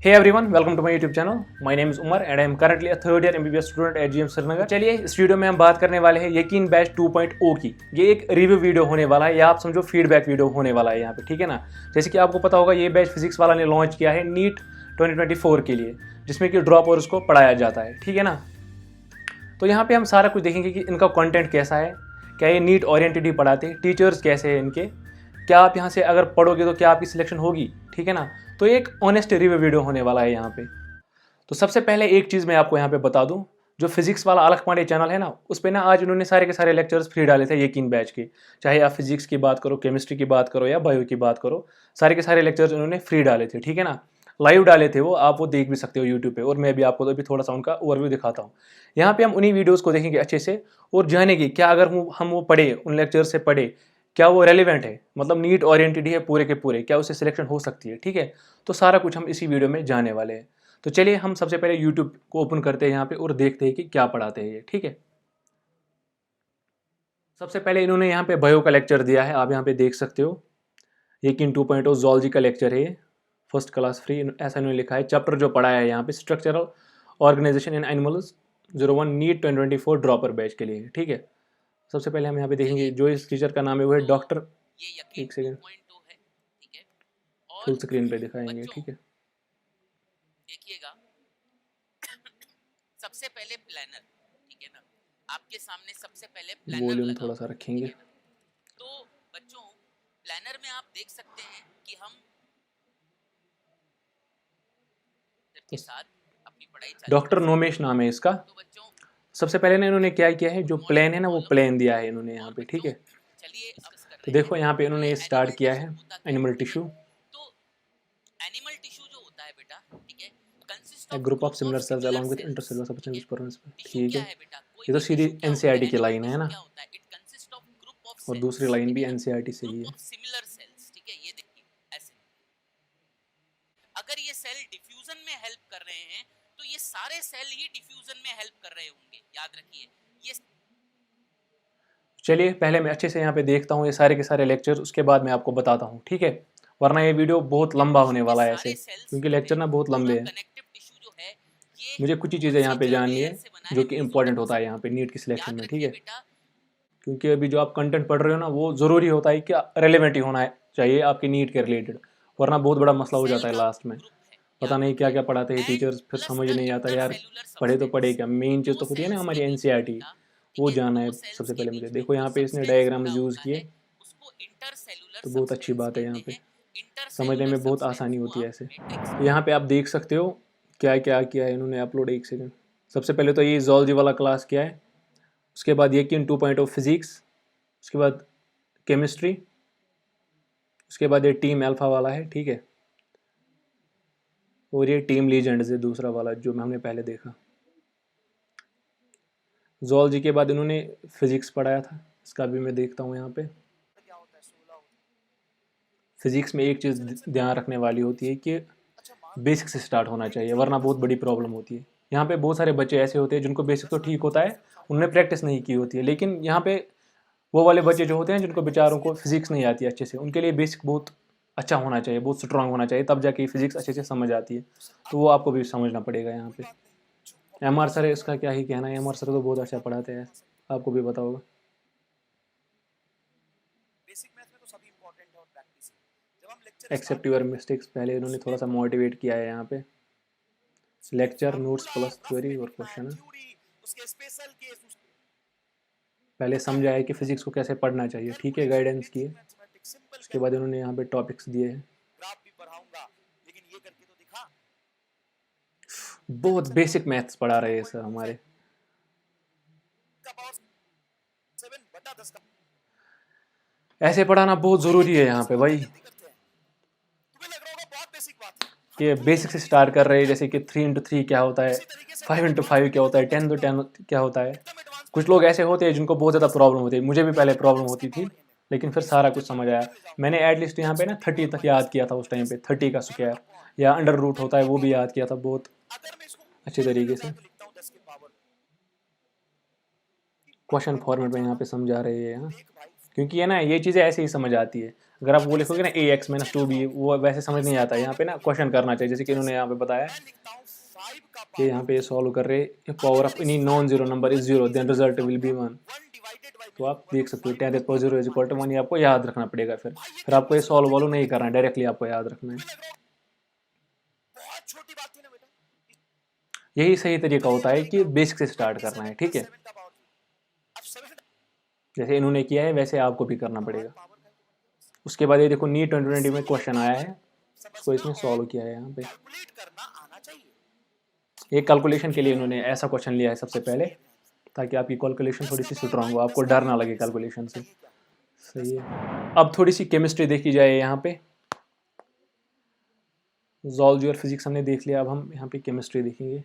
Hey everyone, welcome to my YouTube channel. My name is Umar and I am currently a third year MBBS student at GM Srinagar. चलिए इस video में हम बात करने वाले हैं यकीन बैच 2.0 की। ये एक रिव्यू वीडियो होने वाला है या आप समझो फीडबैक वीडियो होने वाला है यहाँ पे, ठीक है ना। जैसे कि आपको पता होगा ये बैच फिजिक्स वाला ने लॉन्च किया है नीट 2024 के लिए, जिसमें कि ड्रॉप और उसको पढ़ाया जाता है, ठीक है ना। तो यहाँ पे हम सारा कुछ देखेंगे कि इनका कंटेंट कैसा है, क्या ये नीट ओरिएंटेड ही पढ़ाते हैं, टीचर्स कैसे हैं इनके, क्या आप यहाँ से अगर पढ़ोगे तो क्या आपकी सिलेक्शन होगी, ठीक है ना। तो एक ऑनेस्ट रिव्यू वीडियो होने वाला है यहाँ पे। तो सबसे पहले एक चीज़ मैं आपको यहाँ पे बता दूँ, जो फिजिक्स वाला अलख पांडे चैनल है ना, उस पर ना आज उन्होंने सारे के सारे लेक्चर्स फ्री डाले थे यकीन बैच के। चाहे आप फिजिक्स की बात करो, केमिस्ट्री की बात करो या बायो की बात करो, सारे के सारे लेक्चर्स उन्होंने फ्री डाले थे, ठीक है ना। लाइव डाले थे वो, आप वो देख भी सकते हो यूट्यूब पे, और मैं भी आपको तो अभी थोड़ा सा उनका ओवरव्यू दिखाता हूँ। यहाँ पे हम उन्हीं वीडियोज़ को देखेंगे अच्छे से और जानेंगे क्या अगर हम वो पढ़े, उन लेक्चर से पढ़े, क्या वो रेलिवेंट है, मतलब नीट ओरिएंटेड है पूरे के पूरे, क्या उससे सिलेक्शन हो सकती है, ठीक है। तो सारा कुछ हम इसी वीडियो में जाने वाले हैं। तो चलिए हम सबसे पहले यूट्यूब को ओपन करते हैं यहाँ पे और देखते हैं कि क्या पढ़ाते हैं ये, ठीक है। सबसे पहले इन्होंने यहाँ पे बायो का लेक्चर दिया है, आप यहाँ पे देख सकते हो। यकीन 2.0 जूलॉजी का लेक्चर है ये, फर्स्ट क्लास फ्री, ऐसा इन्होंने लिखा है। चैप्टर जो पढ़ाया है यहाँ पे स्ट्रक्चरल ऑर्गेनाइजेशन इन एनिमल्स 01 नीट 2024 ड्रॉपर बैच के लिए, ठीक है। सबसे पहले हम यहाँ पे देखेंगे जो इस टीचर का नाम है वो है डॉक्टर, एक सेकेंड फुल स्क्रीन पे दिखाएंगे, ठीक है। देखिएगा सबसे पहले प्लानर, ठीक है ना, आपके सामने सबसे पहले प्लानर वॉल्यूम लगा थोड़ा सा रखेंगे। तो बच्चों प्लानर में आप देख सकते हैं कि हम के साथ अपनी पढ़ाई चालू डॉक्टर नोमेश नाम है इसका। तो बच्चों सबसे पहले ना इन्होंने क्या किया है, जो प्लेन है ना वो प्लेन दिया है इन्होंने यहाँ पे, ठीक है। चलिए अब कर तो रहे देखो हैं यहाँ पे इन्होंने स्टार्ट एनिमल किया टिश्यू है होता क्या एनिमल है, टिश्यू, तो एनिमल टिश्यू जो होता है बेटा, ठीक है, consist a of group of group of similar cells similar along with cells, intercellular ठीक सब्सटेंस है। व्हिच परफॉर्म्स, टिश्यू ठीक क्या है। है बेटा, कोई ये तो भी सीधी टिश्यू क्या होता है, एनसीईआरटी की एनिमल लाइन है टिश्यू ना, क्या होता है, it consist of group of और सेल्स, दूसरी लाइन ठीक भी है ना, एनसीईआरटी से ही ग्रुप है। ऑफ सिमिलर सेल्स, ठीक है। ये देखिए ऐसे, अगर ये सेल डिफ्यूजन में हेल्प कर रहे हैं तो ये सारे सेल ही डिफ्यूजन में हेल्प कर रहे होंगे, याद रखिए ये। चलिए पहले मैं अच्छे से यहाँ पे देखता हूँ ये सारे के सारे लेक्चर, उसके बाद मैं आपको बताता हूँ, ठीक है। वरना ये वीडियो बहुत लंबा होने वाला है ऐसे, क्योंकि लेक्चर ना बहुत लंबे हैं। कनेक्टिव टिश्यू जो है ये मुझे कुछ ही कौन चीज़ें यहाँ सी पे जर्म जाननी लेयर है से बना जो है, कि इंपॉर्टेंट मीसोडर्म होता से है बना यहाँ पे नीट की है। सिलेक्शन याद में, ठीक रखिए है। बेटा, क्योंकि अभी जो आप कंटेंट पढ़ रहे हो ना वो ज़रूरी होता है कि रेलेवेंट ही होना चाहिए आपके नीट के रिलेटेड, वरना बहुत बड़ा मसला हो सेल जाता है का लास्ट में। ग्रुप है, पता याद नहीं क्या रखिए, क्या पढ़ाते हैं एंड टीचर्स, फिर प्लस समझ द नहीं आता यार, इंटरसेल्युलर पढ़े तो पढ़े सब्सटेंस। क्या। मेन चीज़ दो तो होती है ना सेल्स के हमारी बीच में एनसीईआरटी, बेटा, ठीक वो है, जानना है दो सेल्स सबसे के पहले मुझे। बीच में देखो जो यहाँ पे इसने सब्सटेंस डायग्राम जुड़ा यूज़ होता किए, है उसको इंटरसेल्युलर तो बहुत अच्छी सब्सटेंस बात है यहाँ कहते पे, हैं। समझने इंटरसेल्युलर में बहुत सब्सटेंस आसानी को होती है आप ऐसे। मैट्रिक्स तो यहाँ पे आप देख सकते हो क्या क्या किया है इन्होंने अपलोड, एक सेकेंड। सबसे पहले तो ये जूलॉजी वाला क्लास किया है, उसके बाद ये किन 2.0 फिजिक्स, उसके बाद केमिस्ट्री, उसके बाद ये टीम अल्फा वाला है, ठीक है। और ये टीम लीजेंड्स है दूसरा वाला जो हमने पहले देखा। जूलॉजी के बाद इन्होंने फिजिक्स पढ़ाया था, इसका भी मैं देखता हूँ यहाँ पे। फिजिक्स में एक चीज़ ध्यान रखने वाली होती है कि बेसिक से स्टार्ट होना चाहिए, वरना बहुत बड़ी प्रॉब्लम होती है। यहाँ पे बहुत सारे बच्चे ऐसे होते हैं जिनको बेसिक तो ठीक होता है, उन्होंने प्रैक्टिस नहीं की होती है, लेकिन यहाँ पे वो वाले बच्चे जो होते हैं जिनको बेचारों को फिजिक्स नहीं आती अच्छे से, उनके लिए बेसिक बहुत अच्छा होना चाहिए, बहुत स्ट्रांग होना चाहिए, तब जाके फिजिक्स अच्छे से समझ आती है। तो वो आपको भी समझना पड़ेगा यहाँ पे। एम आर सर है, इसका क्या ही कहना है, एम आर सर तो बहुत अच्छा पढ़ाते हैं, आपको भी पता होगा। एक्सेप्ट योर मिस्टेक्स, पहले इन्होंने थोड़ा सा मोटिवेट किया है यहाँ पे। लेक्चर नोट्स प्लस थ्योरी और क्वेश्चन है। पहले समझा है कि फिजिक्स को कैसे पढ़ना चाहिए, ठीक है, गाइडेंस की है। उसके बाद इन्होंने यहाँ पे टॉपिक्स दिए हैं। बहुत बेसिक मैथ्स पढ़ा रहे हैं सर हमारे। ऐसे पढ़ाना बहुत ज़रूरी है यहाँ पे भाई, कि बेसिक से स्टार्ट कर रहे हैं, जैसे कि 3 into 3 क्या होता है, 5 into 5 क्या होता है, 10 to 10 क्या होता है। कुछ लोग ऐसे होते हैं जिनको बहुत ज़्यादा प्रॉब्लम होती है, मुझे भी पहले प्रॉब्लम होती थी, लेकिन फिर सारा कुछ समझ आया। मैंने एटलीस्ट यहाँ पे ना 30 तक याद किया था उस टाइम पे, 30 का स्क्वायर या अंडर रूट होता है वो भी याद किया था बहुत अच्छे तरीके से। क्वेश्चन फॉर्मेट में यहाँ पे समझा रहे हैं, क्योंकि है ना ये चीज़ें ऐसे ही समझ आती है। अगर आप वो लिखोगे ना ax-2b, वो वैसे समझ नहीं आता। यहाँ पे ना क्वेश्चन करना चाहिए, जैसे कि इन्होंने यहाँ पे बताया कि यहाँ पे सॉल्व कर रहे power of any non zero number is zero then result will be 1। तो आप देख सकते हो 10⁻0 इज इक्वल टू 1, ये आपको याद रखना पड़ेगा। फिर आपको ये सॉल्व वॉल्व नहीं करना है, डायरेक्टली आपको याद रखना है। यही सही तरीका होता है कि बेसिक से स्टार्ट करना है, ठीक है। जैसे इन्होंने किया है वैसे आपको भी करना पड़ेगा। उसके बाद ये देखो नीट 2020 में क्वेश्चन आया है, उसको इसमें सॉल्व किया है। यहाँ पे एक कैलकुलेशन के लिए इन्होंने ऐसा क्वेश्चन लिया है सबसे पहले, ताकि आपकी कैलकुलेशन थोड़ी सी स्ट्रांग हो, आपको डर ना लगे कैलकुलेशन से। सही है। अब थोड़ी सी केमिस्ट्री देखी जाए। यहाँ पे ज़ूलॉजी और फिजिक्स हमने देख लिया, अब हम यहाँ पे केमिस्ट्री देखेंगे।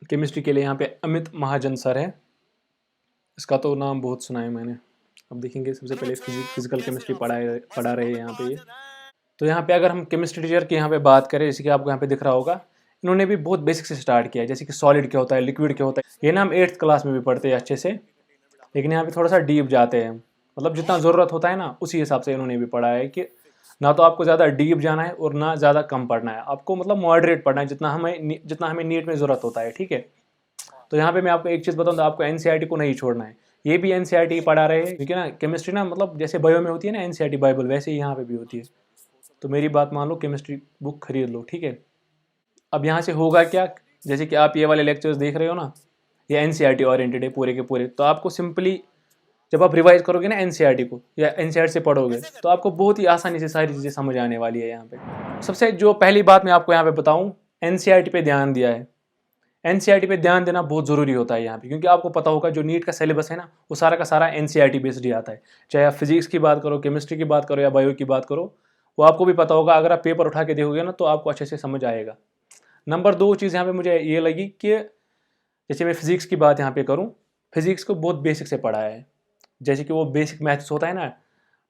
केमिस्ट्री के लिए यहाँ पे अमित महाजन सर है, इसका तो नाम बहुत सुना है मैंने। अब देखेंगे, सबसे पहले फिजिकल केमिस्ट्री पढ़ा रहे हैं यहाँ पे ये। तो यहाँ पे अगर हम केमिस्ट्री टीचर की यहाँ पे बात करें, जैसे कि आपको यहाँ पे दिख रहा होगा, इन्होंने भी बहुत बेसिक से स्टार्ट किया है, जैसे कि सॉलिड क्या होता है, लिक्विड क्या होता है। ये ना हम 8th क्लास में भी पढ़ते हैं अच्छे से, लेकिन यहाँ पे थोड़ा सा डीप जाते हैं, मतलब जितना ज़रूरत होता है ना उसी हिसाब से इन्होंने भी पढ़ा है कि ना तो आपको ज़्यादा डीप जाना है और ना ज़्यादा कम पढ़ना है, आपको मतलब मॉडरेट पढ़ना है, जितना हमें नीट में ज़रूरत होता है, ठीक है। तो यहाँ पे मैं आपको एक चीज़ बताऊँ, तो आपको एनसीईआरटी को नहीं छोड़ना है, ये भी एनसीईआरटी पढ़ा रहे हैं, क्योंकि ना केमिस्ट्री ना मतलब जैसे बायो में होती है ना एनसीईआरटी बाइबल, वैसे ही यहाँ पे भी होती है। तो मेरी बात मान लो, केमिस्ट्री बुक खरीद लो, ठीक है। अब यहाँ से होगा क्या, जैसे कि आप ये वाले लेक्चर्स देख रहे हो ना, ये एनसीईआरटी ओरिएंटेड है पूरे के पूरे। तो आपको सिंपली जब आप रिवाइज करोगे ना एनसीईआरटी को या एनसीईआरटी से पढ़ोगे, तो आपको बहुत ही आसानी से सारी चीज़ें समझ आने वाली है। यहाँ पे सबसे जो पहली बात मैं आपको यहाँ पे बताऊँ, एनसीईआरटी पे ध्यान दिया है। एनसीईआरटी पे ध्यान देना बहुत ज़रूरी होता है यहाँ पे, क्योंकि आपको पता होगा जो नीट का सिलेबस है ना, वो सारा का सारा एनसीईआरटी बेस्ड ही आता है। चाहे आप फिजिक्स की बात करो, केमिस्ट्री की बात करो या बायो की बात करो, वो आपको भी पता होगा। अगर आप पेपर उठा के देखोगे ना, तो आपको अच्छे से समझ आएगा। नंबर 2 चीज़ यहाँ पे मुझे ये लगी कि जैसे मैं फिजिक्स की बात यहाँ पे करूँ, फिजिक्स को बहुत बेसिक से पढ़ाया है। जैसे कि वो बेसिक मैथ्स होता है ना,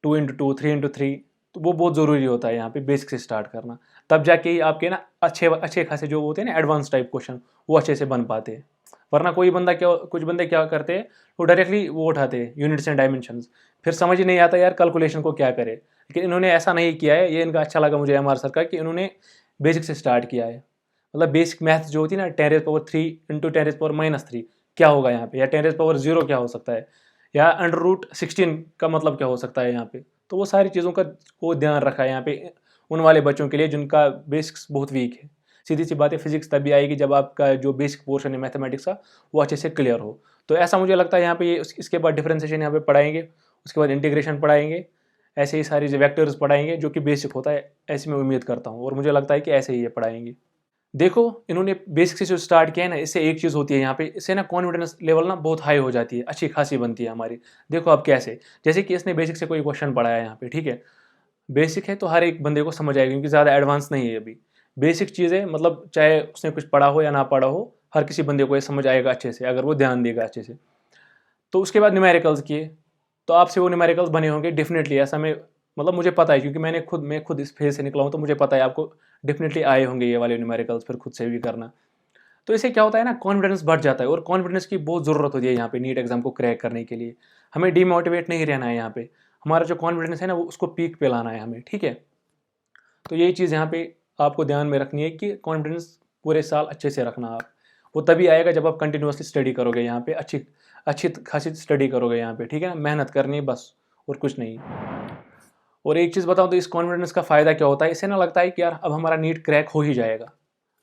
2×2 3×3, तो वो बहुत ज़रूरी होता है यहाँ पे बेसिक से स्टार्ट करना, तब जाके ही आपके ना अच्छे खासे जो होते हैं ना एडवांस टाइप क्वेश्चन, वो अच्छे से बन पाते हैं। वरना कुछ बंदे क्या करते हैं, वो डायरेक्टली वो उठाते हैं यूनिट्स एंड डायमेंशंस, फिर समझ ही नहीं आता यार कैलकुलेशन को क्या करे। लेकिन इन्होंने ऐसा नहीं किया है, ये इनका अच्छा लगा मुझे एमआर सर का, कि इन्होंने बेसिक से स्टार्ट किया है। मतलब बेसिक मैथ्स जो होती है ना, 10⁻³ × 10⁻³ क्या होगा यहाँ पे, या 10⁻0 क्या हो सकता है, या √16 का मतलब क्या हो सकता है यहाँ पे। तो वो सारी चीज़ों का वो ध्यान रखा है यहाँ पे उन वाले बच्चों के लिए जिनका बेसिक्स बहुत वीक है। सीधी सी बात है, फिजिक्स तभी आएगी जब आपका जो बेसिक पोर्शन है मैथमेटिक्स का, वो अच्छे से क्लियर हो। तो ऐसा मुझे लगता है यहाँ पे इसके बाद डिफरेंशिएशन यहाँ पे पढ़ाएंगे, उसके बाद इंटीग्रेशन पढ़ाएंगे, ऐसे ही सारी जो वेक्टर्स पढ़ाएंगे जो कि बेसिक होता है, ऐसी मैं उम्मीद करता हूँ, और मुझे लगता है कि ऐसे ही ये पढ़ाएंगे। देखो, इन्होंने बेसिक से जो स्टार्ट किया है ना, इससे एक चीज़ होती है यहाँ पे, इससे ना कॉन्फिडेंस लेवल ना बहुत हाई हो जाती है, अच्छी खासी बनती है हमारी। देखो अब कैसे, जैसे कि इसने बेसिक से कोई क्वेश्चन पढ़ाया है यहाँ पे, ठीक है। बेसिक है तो हर एक बंदे को समझ आएगा, क्योंकि ज़्यादा एडवांस नहीं है अभी। बेसिक चीज़ें मतलब चाहे उसने कुछ पढ़ा हो या ना पढ़ा हो, हर किसी बंदे को ये समझ आएगा अच्छे से, अगर वो ध्यान देगा अच्छे से। तो उसके बाद न्यूमेरिकल्स किए, तो आपसे वो न्यूमेरिकल्स बने होंगे डेफिनेटली, ऐसा मैं मतलब मुझे पता है, क्योंकि मैं खुद इस फेज से निकला हूँ, तो मुझे पता है आपको डेफिनेटली आए होंगे ये वाले न्यूमेरिकल्स, फिर खुद से भी करना। तो इससे क्या होता है ना, कॉन्फिडेंस बढ़ जाता है, और कॉन्फिडेंस की बहुत ज़रूरत होती है यहाँ पे नीट एग्जाम को क्रैक करने के लिए। हमें डीमोटिवेट नहीं रहना है यहाँ पे, हमारा जो कॉन्फिडेंस है ना, वो उसको पीक पे लाना है हमें, ठीक है। तो यही चीज़ यहाँ पे आपको ध्यान में रखनी है कि कॉन्फिडेंस पूरे साल अच्छे से रखना आप, वो तभी आएगा जब आप कंटिन्यूसली स्टडी करोगे यहाँ पे, अच्छी खासी स्टडी करोगे यहाँ पे, ठीक है ना। मेहनत करनी है बस, और कुछ नहीं। और एक चीज़ बताऊँ तो इस कॉन्फिडेंस का फ़ायदा क्या होता है, इससे ना लगता है कि यार अब हमारा नीट क्रैक हो ही जाएगा।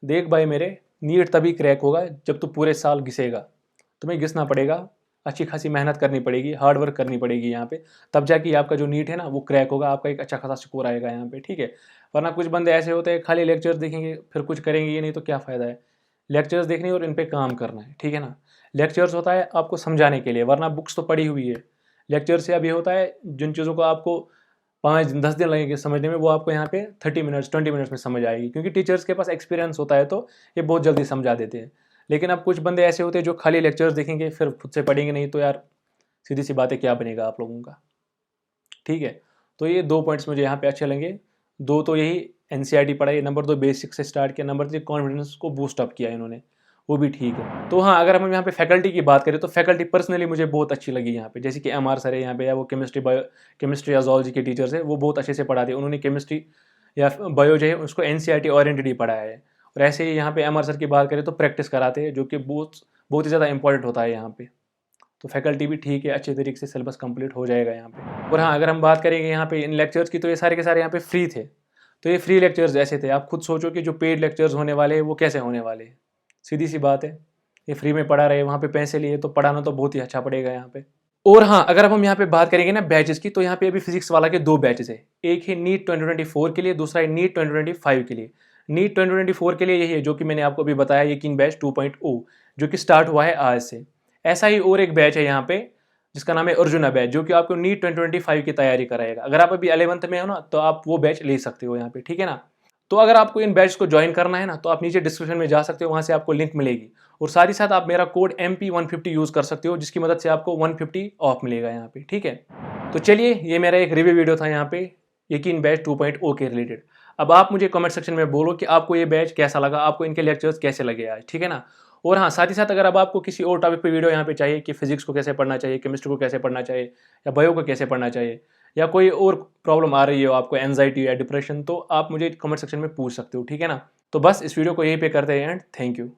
देख भाई मेरे, नीट तभी क्रैक होगा जब तू पूरे साल घिसेगा, तुम्हें घिसना पड़ेगा, अच्छी खासी मेहनत करनी पड़ेगी, हार्ड वर्क करनी पड़ेगी यहाँ पे, तब जाके आपका जो नीट है ना वो क्रैक होगा, आपका एक अच्छा खासा स्कोर आएगा यहाँ पे, ठीक है। वरना कुछ बंदे ऐसे होते हैं खाली लेक्चर्स देखेंगे फिर कुछ करेंगे ये नहीं, तो क्या फ़ायदा है। लेक्चर्स देखने और इन पर काम करना है, ठीक है ना। लेक्चर्स होता है आपको समझाने के लिए, वरना बुक्स तो पढ़ी हुई है। लेक्चर से अब ये होता है जिन चीज़ों को आपको 5-10 दिन लगेंगे समझने में, वो आपको यहाँ पे 30 मिनट्स 20 मिनट्स में समझ आएगी, क्योंकि टीचर्स के पास एक्सपीरियंस होता है, तो ये बहुत जल्दी समझा देते हैं। लेकिन अब कुछ बंदे ऐसे होते हैं जो खाली लेक्चर्स देखेंगे फिर खुद से पढ़ेंगे नहीं, तो यार सीधी सी बात है, क्या बनेगा आप लोगों का, ठीक है। तो ये 2 पॉइंट्स मुझे यहाँ पे अच्छे लगे। 2 तो यही एनसीईआरटी पढ़ाई, नंबर 2 बेसिक से स्टार्ट किया, नंबर 3 कॉन्फिडेंस को बूस्ट अप किया इन्होंने, वो भी ठीक है। तो हाँ, अगर हम यहाँ पे फैकल्टी की बात करें तो फैकल्टी पर्सनली मुझे बहुत अच्छी लगी यहाँ पे, जैसे कि MR सर है यहाँ पे, या वो केमिस्ट्री या जोलॉजी के टीचर्स है, वो बहुत अच्छे से पढ़ाते हैं। उन्होंने केमिस्ट्री या बायो जो है उसको NCERT ओरिएंटेड ही पढ़ाया है। और ऐसे ही यहाँ पे MR सर की बात करें तो प्रैक्टिस कराते हैं, जो कि बहुत ही ज़्यादा इंपॉर्टेंट होता है यहाँ पे। तो फैकल्टी भी ठीक है, अच्छे तरीके से सिलेबस कंप्लीट हो जाएगा यहाँ पे। और हाँ, अगर हम बात करेंगे यहाँ पे इन लेक्चर्स की, तो ये सारे के सारे यहाँ पे फ्री थे। तो ये फ्री लेक्चर्स ऐसे थे, आप खुद सोचो कि जो पेड लेक्चर्स होने वाले हैं वो कैसे होने वाले हैं। सीधी सी बात है, ये फ्री में पढ़ा रहे, वहाँ पे पैसे लिए, तो पढ़ाना तो बहुत ही अच्छा पड़ेगा यहाँ पे। और हाँ, अगर अब हम यहाँ पे बात करेंगे ना बैचेस की, तो यहाँ पे अभी फिजिक्स वाला के 2 बैचेस है। एक है नीट 2024 के लिए, दूसरा है नीट 2025 के लिए। नीट 2024 के लिए यही है जो कि मैंने आपको अभी बताया, यकीन बैच 2.0, जो कि स्टार्ट हुआ है आज से। ऐसा ही और एक बैच है यहाँ पे जिसका नाम है अर्जुना बैच, जो कि आपको नीट 2025 की तैयारी कराएगा। अगर आप अभी 11th में हो ना, तो आप वो बैच ले सकते हो यहाँ पे, ठीक है ना। तो अगर आपको इन बैच को ज्वाइन करना है ना, तो आप नीचे डिस्क्रिप्शन में जा सकते हो, वहाँ से आपको लिंक मिलेगी। और साथ ही साथ आप मेरा कोड MP150 यूज़ कर सकते हो, जिसकी मदद से आपको 150 ऑफ मिलेगा यहाँ पे, ठीक है। तो चलिए, ये मेरा एक रिव्यू वीडियो था यहाँ पे यकीन बैच 2.0 के रिलेटेड। अब आप मुझे कमेंट सेक्शन में बोलो कि आपको ये बैच कैसा लगा, आपको इनके लेक्चर्स कैसे लगे आज, ठीक है ना। और हाँ, साथ ही साथ अगर अब आपको किसी और टॉपिक पे वीडियो यहाँ पे चाहिए कि फिजिक्स को कैसे पढ़ना चाहिए, केमिस्ट्री को कैसे पढ़ना चाहिए, या बायो को कैसे पढ़ना चाहिए, या कोई और प्रॉब्लम आ रही हो आपको, एंजाइटी या डिप्रेशन, तो आप मुझे कमेंट सेक्शन में पूछ सकते हो, ठीक है ना। तो बस इस वीडियो को यहीं पे करते हैं एंड थैंक यू।